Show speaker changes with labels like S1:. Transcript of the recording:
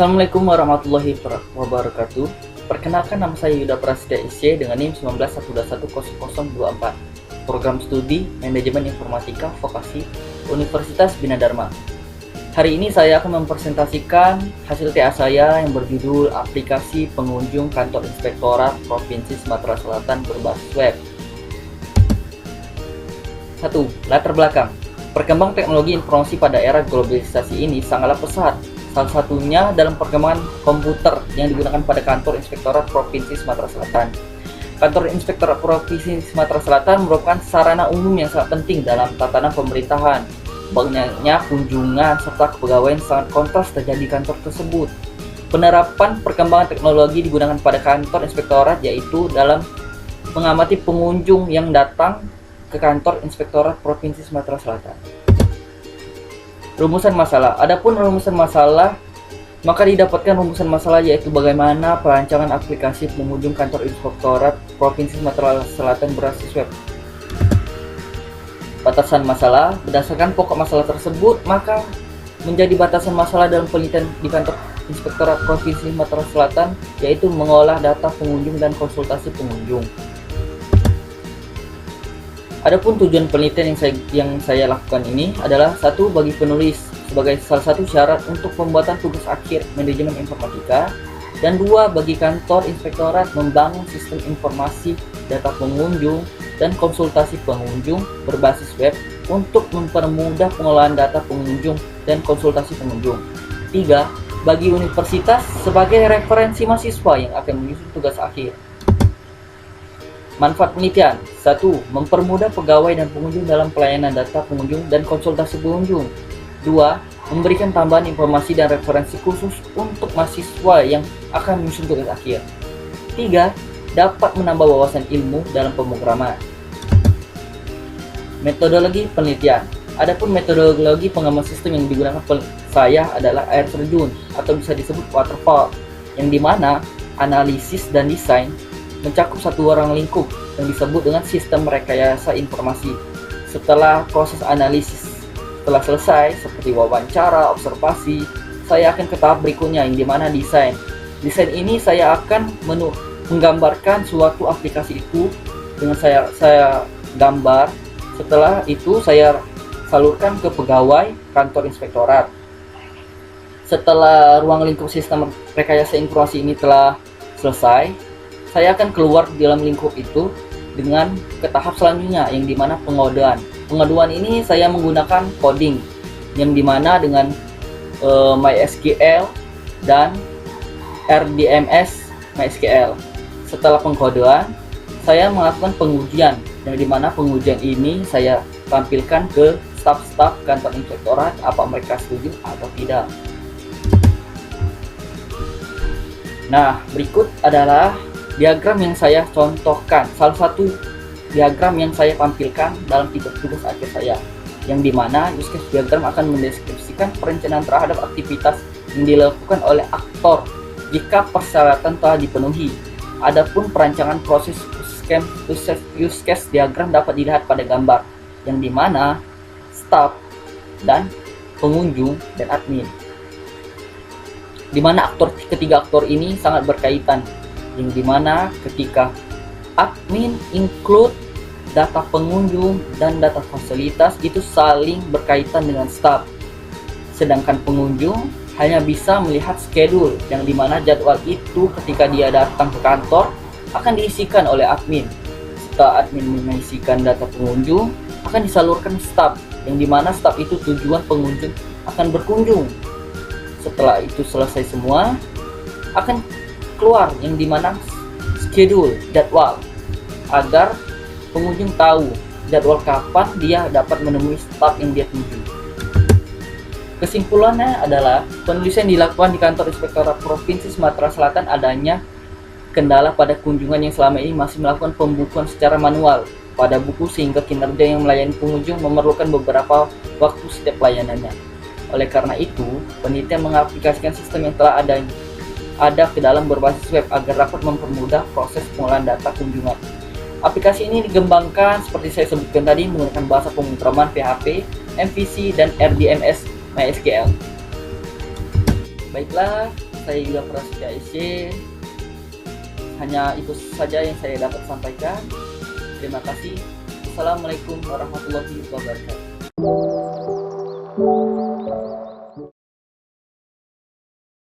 S1: Assalamualaikum warahmatullahi wabarakatuh. Perkenalkan, nama saya Yuda Prasetya SC dengan NIM 1912100024. Program Studi Manajemen Informatika Vokasi Universitas Bina Dharma. Hari ini saya akan mempresentasikan hasil TA saya yang berjudul Aplikasi Pengunjung Kantor Inspektorat Provinsi Sumatera Selatan berbasis web. 1. Latar belakang. Perkembangan teknologi informasi pada era globalisasi ini sangatlah pesat. Salah satunya dalam perkembangan komputer yang digunakan pada kantor Inspektorat Provinsi Sumatera Selatan. Kantor Inspektorat Provinsi Sumatera Selatan merupakan sarana umum yang sangat penting dalam tatanan pemerintahan. Banyaknya kunjungan serta kepegawaian sangat kontras terjadi di kantor tersebut. Penerapan perkembangan teknologi digunakan pada kantor Inspektorat yaitu dalam mengamati pengunjung yang datang ke kantor Inspektorat Provinsi Sumatera Selatan. Rumusan masalah. Adapun rumusan masalah, maka didapatkan rumusan masalah yaitu bagaimana perancangan aplikasi pengunjung kantor Inspektorat Provinsi Sumatera Selatan berbasis web. Batasan masalah. Berdasarkan pokok masalah tersebut, maka menjadi batasan masalah dalam penelitian di kantor Inspektorat Provinsi Sumatera Selatan yaitu mengolah data pengunjung dan konsultasi pengunjung. Adapun tujuan penelitian yang saya lakukan ini adalah satu, bagi penulis sebagai salah satu syarat untuk pembuatan tugas akhir manajemen informatika, dan dua, bagi kantor inspektorat membangun sistem informasi data pengunjung dan konsultasi pengunjung berbasis web untuk mempermudah pengolahan data pengunjung dan konsultasi pengunjung. 3. Bagi universitas sebagai referensi mahasiswa yang akan menyusun tugas akhir. Manfaat penelitian. 1. Mempermudah pegawai dan pengunjung dalam pelayanan data pengunjung dan konsultasi pengunjung. 2. Memberikan tambahan informasi dan referensi khusus untuk mahasiswa yang akan menyusun tugas akhir. 3. Dapat menambah wawasan ilmu dalam pemrograman. Metodologi penelitian. Adapun metodologi pengembangan sistem yang digunakan saya adalah air terjun atau bisa disebut waterfall, yang dimana analisis dan desain mencakup satu ruang lingkup yang disebut dengan sistem rekayasa informasi. Setelah proses analisis telah selesai seperti wawancara, observasi, saya akan ke tahap berikutnya yang dimana desain. Desain ini saya akan menggambarkan suatu aplikasi itu dengan saya gambar. Setelah itu saya salurkan ke pegawai kantor inspektorat. Setelah ruang lingkup sistem rekayasa informasi ini telah selesai, saya akan keluar di dalam lingkup itu dengan ke tahap selanjutnya yang dimana pengodean. Pengodean ini saya menggunakan coding yang dimana dengan MySQL dan RDMS MySQL. Setelah pengkodean, saya melakukan pengujian yang dimana pengujian ini saya tampilkan ke staf-staf kantor inspektorat apa mereka setuju atau tidak. Nah, berikut adalah diagram yang saya contohkan, salah satu diagram yang saya tampilkan dalam tugas akhir saya, yang dimana use case diagram akan mendeskripsikan perencanaan terhadap aktivitas yang dilakukan oleh aktor jika persyaratan telah dipenuhi. Adapun perancangan proses use case diagram dapat dilihat pada gambar, yang dimana staff dan pengunjung dan admin, dimana ketiga aktor ini sangat berkaitan, yang dimana ketika admin include data pengunjung dan data fasilitas itu saling berkaitan dengan staff, sedangkan pengunjung hanya bisa melihat schedule, yang dimana jadwal itu ketika dia datang ke kantor akan diisikan oleh admin. Setelah admin mengisikan data pengunjung akan disalurkan staff, yang dimana staff itu tujuan pengunjung akan berkunjung. Setelah itu selesai semua akan keluar yang dimana schedule, jadwal, agar pengunjung tahu jadwal kapan dia dapat menemui staf yang dia tuju. Kesimpulannya adalah penulisan dilakukan di kantor Inspektorat Provinsi Sumatera Selatan adanya kendala pada kunjungan yang selama ini masih melakukan pembukuan secara manual pada buku, sehingga kinerja yang melayani pengunjung memerlukan beberapa waktu setiap pelayanannya. Oleh karena itu, penelitian mengaplikasikan sistem yang telah ada ke dalam berbasis web agar dapat mempermudah proses pengolahan data kunjungan. Aplikasi ini dikembangkan seperti saya sebutkan tadi menggunakan bahasa pemrograman PHP, MVC, dan RDMS MySQL. Baiklah, Saya juga Prasetya SC. Hanya itu saja yang saya dapat sampaikan. Terima kasih. Assalamualaikum warahmatullahi wabarakatuh.